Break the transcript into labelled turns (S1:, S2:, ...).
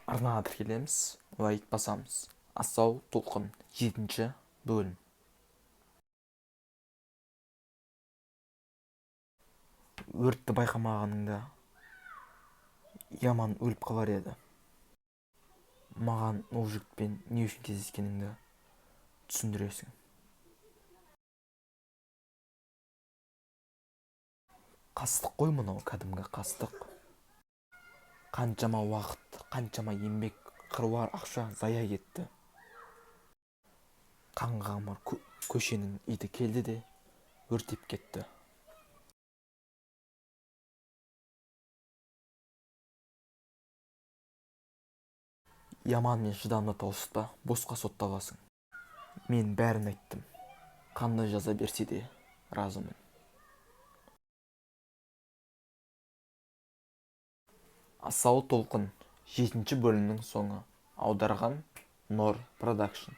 S1: арнаға тіркелеміз, лайк басамыз. Асау толқын 7-ші бөлім. Өртті байқамағаныңда яман өліп қалар еді. Маған ол жігітпен не үшін кездескеніңді түсіндіресің. Қастық қой мынау, кәдімгі қастық. Қаншама уақыт, қаншама еңбек, қыруар ақша зая кетті. Қанға қамар көшенің иті келді де өртеп кетті. Яман мен шыдамды тауысыпта босқа сотталасың. Мен бәрін айттым. Қандай жаза берсе де разымын. Асау толқын 7-ші бөлімнің соңы. Аударған Нор Продакшн.